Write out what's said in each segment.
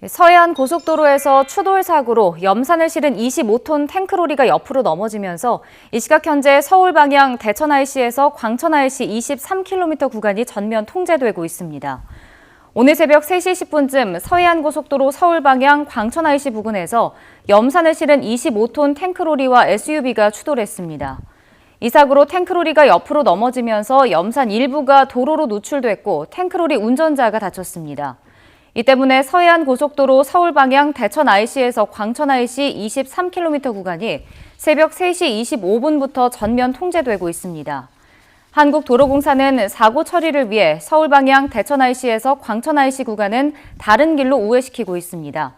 서해안 고속도로에서 추돌 사고로 염산을 실은 25톤 탱크로리가 옆으로 넘어지면서 이 시각 현재 서울 방향 대천 IC에서 광천 IC 23km 구간이 전면 통제되고 있습니다. 오늘 새벽 3시 10분쯤 서해안 고속도로 서울 방향 광천 IC 부근에서 염산을 실은 25톤 탱크로리와 SUV가 추돌했습니다. 이 사고로 탱크로리가 옆으로 넘어지면서 염산 일부가 도로로 노출됐고 탱크로리 운전자가 다쳤습니다. 이 때문에 서해안 고속도로 서울 방향 대천 IC에서 광천 IC 23km 구간이 새벽 3시 25분부터 전면 통제되고 있습니다. 한국도로공사는 사고 처리를 위해 서울 방향 대천 IC에서 광천 IC 구간은 다른 길로 우회시키고 있습니다.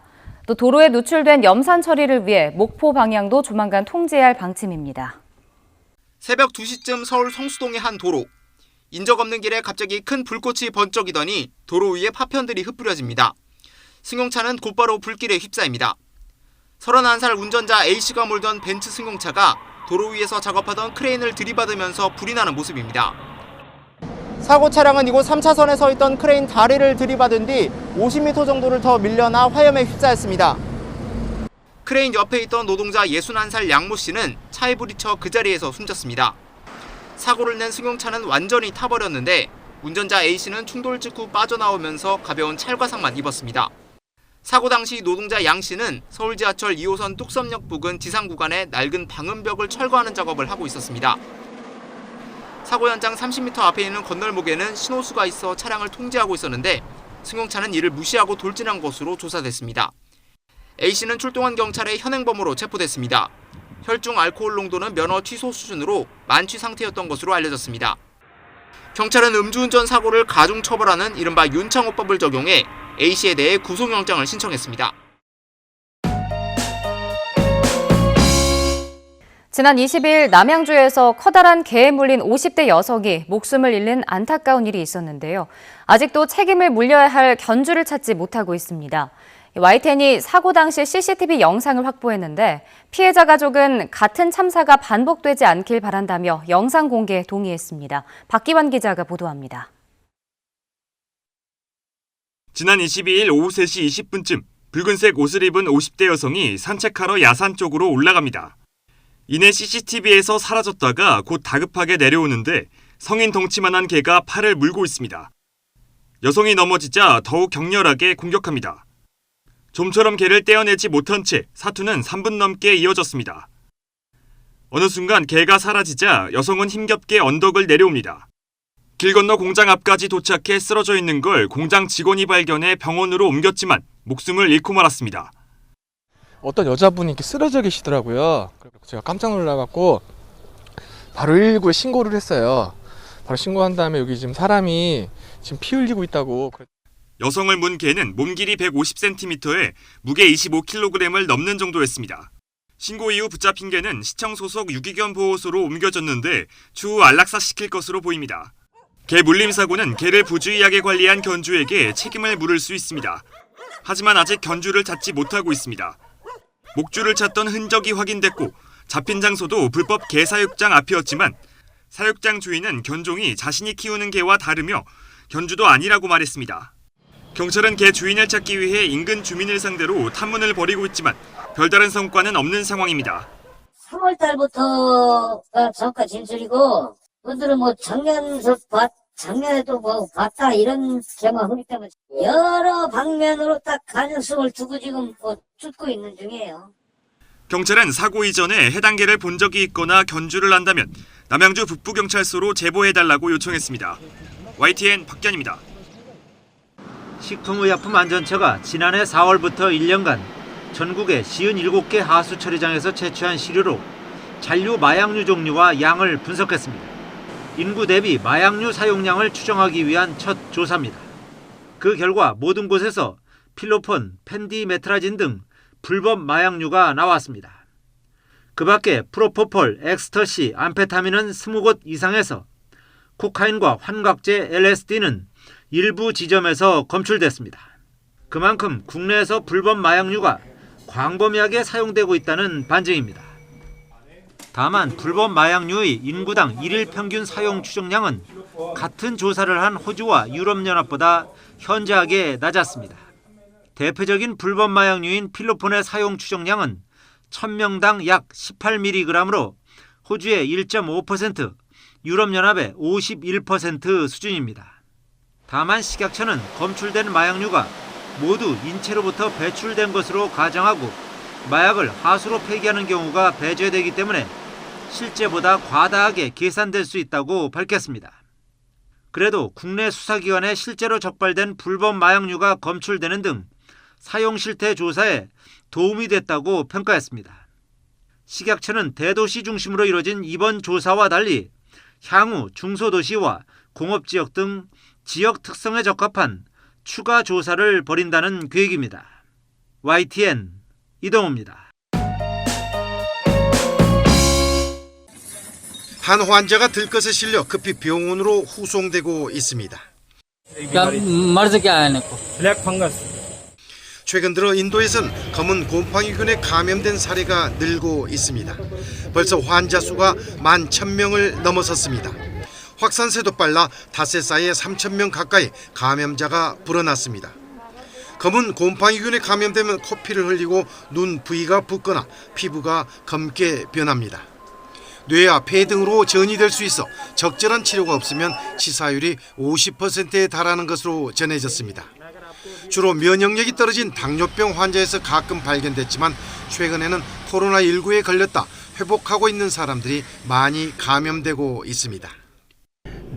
또 도로에 노출된 염산 처리를 위해 목포 방향도 조만간 통제할 방침입니다. 새벽 2시쯤 서울 성수동의 한 도로. 인적 없는 길에 갑자기 큰 불꽃이 번쩍이더니 도로 위에 파편들이 흩뿌려집니다. 승용차는 곧바로 불길에 휩싸입니다. 31살 운전자 A씨가 몰던 벤츠 승용차가 도로 위에서 작업하던 크레인을 들이받으면서 불이 나는 모습입니다. 사고 차량은 이곳 3차선에 서 있던 크레인 다리를 들이받은 뒤 50m 정도를 더 밀려나 화염에 휩싸였습니다. 크레인 옆에 있던 노동자 61살 양모 씨는 차에 불이 쳐 그 자리에서 숨졌습니다. 사고를 낸 승용차는 완전히 타버렸는데 운전자 A씨는 충돌 직후 빠져나오면서 가벼운 찰과상만 입었습니다. 사고 당시 노동자 양 씨는 서울 지하철 2호선 뚝섬역 부근 지상 구간에 낡은 방음벽을 철거하는 작업을 하고 있었습니다. 사고 현장 30m 앞에 있는 건널목에는 신호수가 있어 차량을 통제하고 있었는데 승용차는 이를 무시하고 돌진한 것으로 조사됐습니다. A씨는 출동한 경찰의 현행범으로 체포됐습니다. 혈중 알코올 농도는 면허 취소 수준으로 만취 상태였던 것으로 알려졌습니다. 경찰은 음주운전 사고를 가중 처벌하는 이른바 윤창호법을 적용해 A씨에 대해 구속영장을 신청했습니다. 지난 20일 남양주에서 커다란 개에 물린 50대 여성이 목숨을 잃는 안타까운 일이 있었는데요. 아직도 책임을 물려야 할 견주를 찾지 못하고 있습니다. YTN이 사고 당시 CCTV 영상을 확보했는데 피해자 가족은 같은 참사가 반복되지 않길 바란다며 영상 공개에 동의했습니다. 박기환 기자가 보도합니다. 지난 22일 오후 3시 20분쯤 붉은색 옷을 입은 50대 여성이 산책하러 야산 쪽으로 올라갑니다. 이내 CCTV에서 사라졌다가 곧 다급하게 내려오는데 성인 덩치만한 개가 팔을 물고 있습니다. 여성이 넘어지자 더욱 격렬하게 공격합니다. 좀처럼 개를 떼어내지 못한 채 사투는 3분 넘게 이어졌습니다. 어느 순간 개가 사라지자 여성은 힘겹게 언덕을 내려옵니다. 길 건너 공장 앞까지 도착해 쓰러져 있는 걸 공장 직원이 발견해 병원으로 옮겼지만 목숨을 잃고 말았습니다. 어떤 여자분이 이렇게 쓰러져 계시더라고요. 제가 깜짝 놀라갖고 바로 119에 신고를 했어요. 바로 신고한 다음에 여기 지금 사람이 지금 피 흘리고 있다고. 여성을 문 개는 몸 길이 150cm에 무게 25kg을 넘는 정도였습니다. 신고 이후 붙잡힌 개는 시청 소속 유기견 보호소로 옮겨졌는데 추후 안락사시킬 것으로 보입니다. 개 물림 사고는 개를 부주의하게 관리한 견주에게 책임을 물을 수 있습니다. 하지만 아직 견주를 찾지 못하고 있습니다. 목줄을 찾던 흔적이 확인됐고 잡힌 장소도 불법 개 사육장 앞이었지만 사육장 주인은 견종이 자신이 키우는 개와 다르며 견주도 아니라고 말했습니다. 경찰은 개 주인을 찾기 위해 인근 주민을 상대로 탐문을 벌이고 있지만 별다른 성과는 없는 상황입니다. 3월 달부터가 정가 진술이고 그들은 작년에도 봤다 이런 경우가 흔히 때문에 여러 방면으로 딱 가능성을 두고 지금 쫓고 있는 중이에요. 경찰은 사고 이전에 해당 개를 본 적이 있거나 견주를 한다면 남양주 북부경찰서로 제보해달라고 요청했습니다. YTN 박기환입니다. 식품의약품안전처가 지난해 4월부터 1년간 전국의 57개 하수 처리장에서 채취한 시료로 잔류 마약류 종류와 양을 분석했습니다. 인구 대비 마약류 사용량을 추정하기 위한 첫 조사입니다. 그 결과 모든 곳에서 필로폰, 펜디메트라진 등 불법 마약류가 나왔습니다. 그 밖에 프로포폴, 엑스터시, 암페타민은 20곳 이상에서 코카인과 환각제 LSD는 일부 지점에서 검출됐습니다. 그만큼 국내에서 불법 마약류가 광범위하게 사용되고 있다는 반증입니다. 다만 불법 마약류의 인구당 1일 평균 사용 추정량은 같은 조사를 한 호주와 유럽연합보다 현저하게 낮았습니다. 대표적인 불법 마약류인 필로폰의 사용 추정량은 1000명당 약 18mg으로 호주의 1.5%, 유럽연합의 51% 수준입니다. 다만 식약처는 검출된 마약류가 모두 인체로부터 배출된 것으로 가정하고 마약을 하수로 폐기하는 경우가 배제되기 때문에 실제보다 과다하게 계산될 수 있다고 밝혔습니다. 그래도 국내 수사기관에 실제로 적발된 불법 마약류가 검출되는 등 사용 실태 조사에 도움이 됐다고 평가했습니다. 식약처는 대도시 중심으로 이뤄진 이번 조사와 달리 향후 중소도시와 공업지역 등 지역 특성에 적합한 추가 조사를 벌인다는 계획입니다. YTN 이동호입니다. 한 환자가 들것에 실려 급히 병원으로 후송되고 있습니다. 최근 들어 인도에선 검은 곰팡이균에 감염된 사례가 늘고 있습니다. 벌써 환자 수가 11,000명을 넘어섰습니다. 확산세도 빨라 닷새 사이에 3,000명 가까이 감염자가 불어났습니다. 검은 곰팡이균에 감염되면 코피를 흘리고 눈 부위가 붓거나 피부가 검게 변합니다. 뇌와 폐 등으로 전이될 수 있어 적절한 치료가 없으면 치사율이 50%에 달하는 것으로 전해졌습니다. 주로 면역력이 떨어진 당뇨병 환자에서 가끔 발견됐지만 최근에는 코로나19에 걸렸다 회복하고 있는 사람들이 많이 감염되고 있습니다.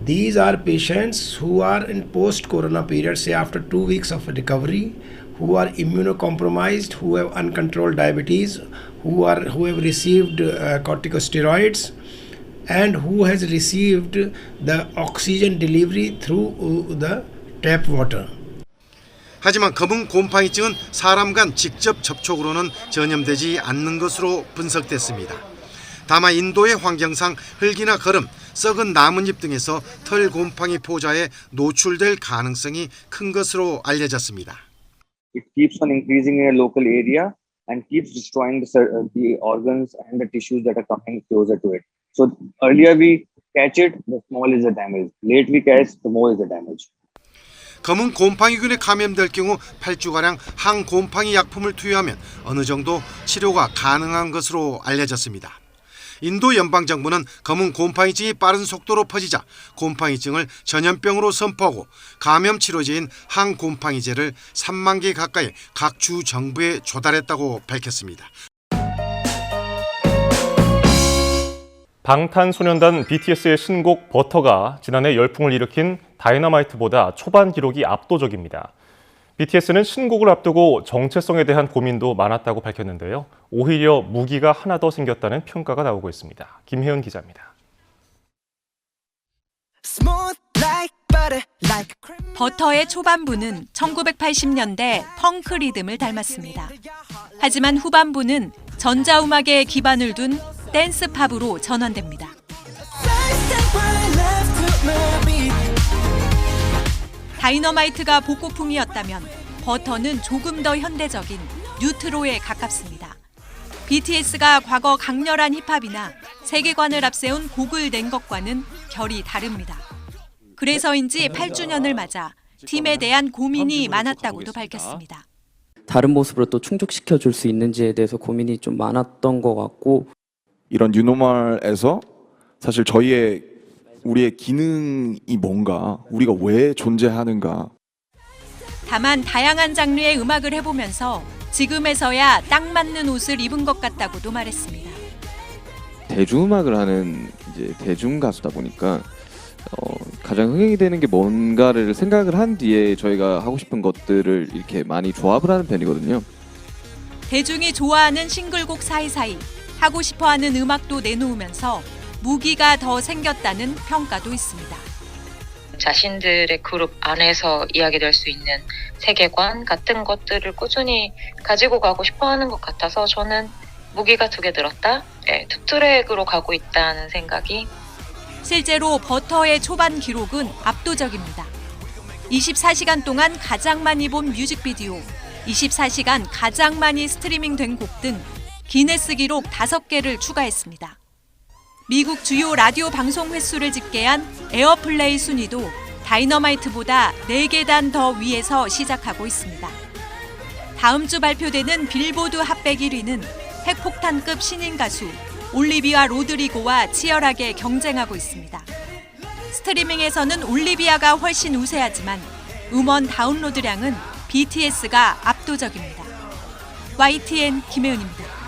These are patients who are in post-corona period, say after 2 weeks of recovery, who are immunocompromised, who have uncontrolled diabetes, who have received corticosteroids, and who has received the oxygen delivery through the tap water. 하지만 검은 곰팡이증은 사람 간 직접 접촉으로는 전염되지 않는 것으로 분석됐습니다. 다만 인도의 환경상 흙이나 거름, 썩은 나뭇잎 등에서 털 곰팡이 포자에 노출될 가능성이 큰 것으로 알려졌습니다. It keeps on increasing in a local area and keeps destroying the organs and the tissues that are coming closer to it. So earlier we catch it, the small is the damage. Late we catch, the more is the damage. 검은 곰팡이균에 감염될 경우 8주가량 항곰팡이 약품을 투여하면 어느 정도 치료가 가능한 것으로 알려졌습니다. 인도 연방정부는 검은 곰팡이증이 빠른 속도로 퍼지자 곰팡이증을 전염병으로 선포하고 감염 치료제인 항곰팡이제를 3만 개 가까이 각 주 정부에 조달했다고 밝혔습니다. 방탄소년단 BTS의 신곡 버터가 지난해 열풍을 일으킨 다이너마이트보다 초반 기록이 압도적입니다. BTS는 신곡을 앞두고 정체성에 대한 고민도 많았다고 밝혔는데요. 오히려 무기가 하나 더 생겼다는 평가가 나오고 있습니다. 김혜연 기자입니다. 버터의 초반부는 1980년대 펑크 리듬을 닮았습니다. 하지만 후반부는 전자음악에 기반을 둔 댄스 팝으로 전환됩니다. 다이너마이트가 복고풍이었다면 버터는 조금 더 현대적인 뉴트로에 가깝습니다. BTS가 과거 강렬한 힙합이나 세계관을 앞세운 곡을 낸 것과는 결이 다릅니다. 그래서인지 8주년을 맞아 팀에 대한 고민이 많았다고도 밝혔습니다. 다른 모습으로 또 충족시켜줄 수 있는지에 대해서 고민이 좀 많았던 것 같고, 이런 뉴노멀에서 사실 우리의 기능이 뭔가, 우리가 왜 존재하는가. 다만 다양한 장르의 음악을 해보면서 지금에서야 딱 맞는 옷을 입은 것 같다고도 말했습니다. 대중음악을 하는 이제 대중 가수다 보니까 가장 흥행이 되는 게 뭔가를 생각을 한 뒤에 저희가 하고 싶은 것들을 이렇게 많이 조합을 하는 편이거든요. 대중이 좋아하는 싱글곡 사이사이 하고 싶어하는 음악도 내놓으면서 무기가 더 생겼다는 평가도 있습니다. 자신들의 그룹 안에서 이야기될 수 있는 세계관 같은 것들을 꾸준히 가지고 가고 싶어하는 것 같아서 저는 무기가 2개 늘었다? 투트랙으로 가고 있다는 생각이. 실제로 버터의 초반 기록은 압도적입니다. 24시간 동안 가장 많이 본 뮤직비디오, 24시간 가장 많이 스트리밍된 곡 등 기네스 기록 5개를 추가했습니다. 미국 주요 라디오 방송 횟수를 집계한 에어플레이 순위도 다이너마이트보다 4계단 더 위에서 시작하고 있습니다. 다음 주 발표되는 빌보드 핫백 1위는 핵폭탄급 신인 가수 올리비아 로드리고와 치열하게 경쟁하고 있습니다. 스트리밍에서는 올리비아가 훨씬 우세하지만 음원 다운로드량은 BTS가 압도적입니다. YTN 김혜은입니다.